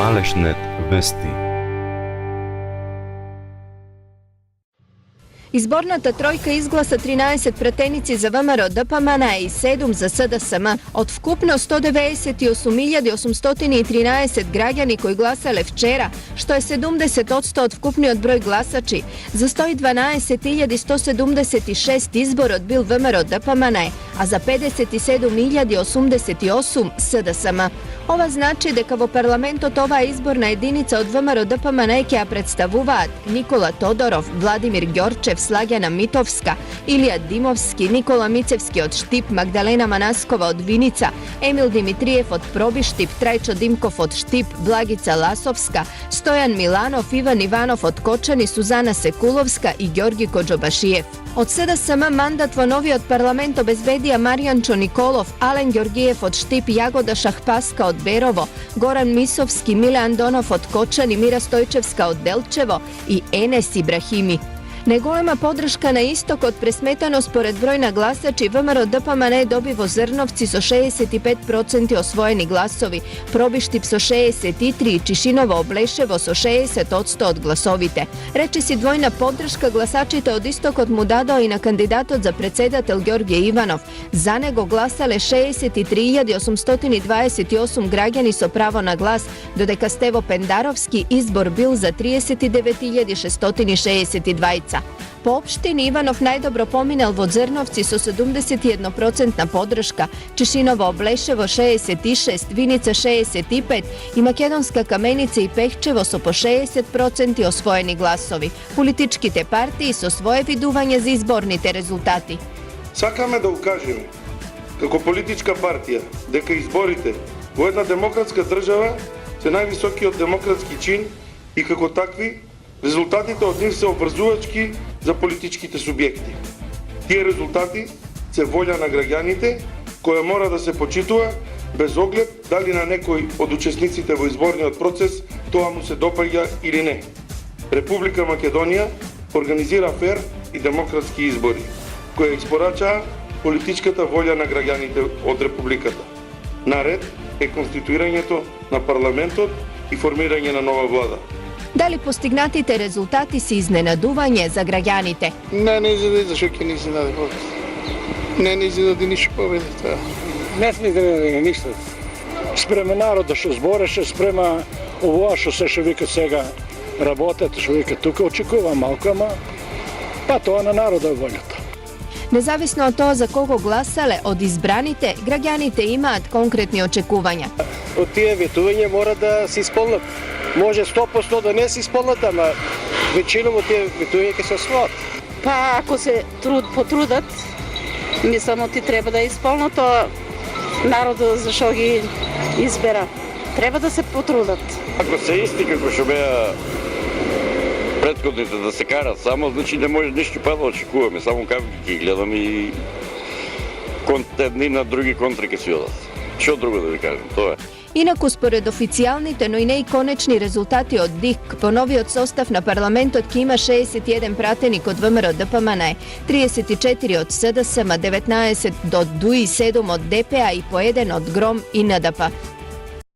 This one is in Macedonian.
Малешнет вести. Изборната тројка изгласа 13 пратеници за ВМРО ДПМН и 7 за СДСМ. Од вкупно 198.813 граѓани кои гласале вчера, што е 70% од вкупниот број гласачи, за 112.176 изборот бил ВМРО ДПМН, а за 57.088 СДСМ. Ова значи дека во парламентот оваа изборна единица од ВМРО ДПМН ќе ја представуваат Никола Тодоров, Владимир Ѓорчев, Слагјана Митовска, Илија Димовски, Никола Мицевски од Штип, Магдалена Манаскова од Виница, Емил Димитриев од Пробиштип, Трајчо Димков од Штип, Благица Ласовска, Стојан Миланов, Иван Иванов од Кочани, Сузана Секуловска и Ѓорги Коџобашиев. Од СДСМ мандат во новиот парламент обезбедија Маријанчо Николов, Ален Ѓоргиев од Штип, Јагода Шахпаска од Берово, Горан Мисовски, Миле Андонов од Кочани, Мира Стојчевска од Делчево и Енес Ибрахими. Неголема подршка на истокот пресметано според број на гласачи ВМРО ДПМН доби во Зрновци со 65% освоени гласови, Пробиштип со 63% и Чишиново Облешево со 60% од гласовите. Речиси двојна поддршка гласачите од истокот му дадоа и на кандидатот за председател Ѓорѓе Иванов. За него гласале 63.828 граѓани со право на глас, додека Стево Пендаровски избор бил за 39.662. По општини Иванов најдобро поминал во Зрновци со 71% поддршка, Чишиново Облешево 66%, Виница 65% и Македонска Каменица и Пехчево со по 60% освоени гласови. Политичките партии со свое видување за изборните резултати. Сакаме да укажеме како политичка партија дека изборите во една демократска држава се највисокиот демократски чин и како такви резултатите од нив се обврзувачки за политичките субјекти. Тие резултати се волја на граѓаните, која мора да се почитува без оглед дали на некој од учесниците во изборниот процес тоа му се допаѓа или не. Република Македонија организира фер и демократски избори, кои експорачаа политичката волја на граѓаните од републиката. Наред е конституирањето на парламентот и формирање на нова влада. Дали постигнатите резултати се изненадување за граѓаните? Не изгледа зашто ќе не изненади победа. Не изгледа ништо победа тоа. Не сме изгледали ништо. Спрема народа што збореше, спрема овоа што се што вика сега работат, што вика тука очекува малку, ама па тоа на народа е волјата. Независно од тоа за кого гласале од избраните, граѓаните имаат конкретни очекувања. Од тие ветувања мора да се исполнат. Може 100% да не се исполнат, ама веćinom од тие ветувања ќе се освоат. Па ако се потрудат, мислам ти треба да исполнат тоа народот зашо ги избера. Треба да се потрудат. Ако се исти како што беа предходните да се карат само, значи не може ништо па да очекуваме, само како ги гледаме и едни на други контри ќе си одат. Што друго да ви кажем, тоа е. Инаку, според официјалните, но и не и конечни резултати од ДИК, по новиот состав на парламентот ќе има 61 пратеник од ВМРО ДПМН, 34 од СДСМ, 19 од ДУИ, 7 од ДПА и по 1 од ГРОМ и НДП.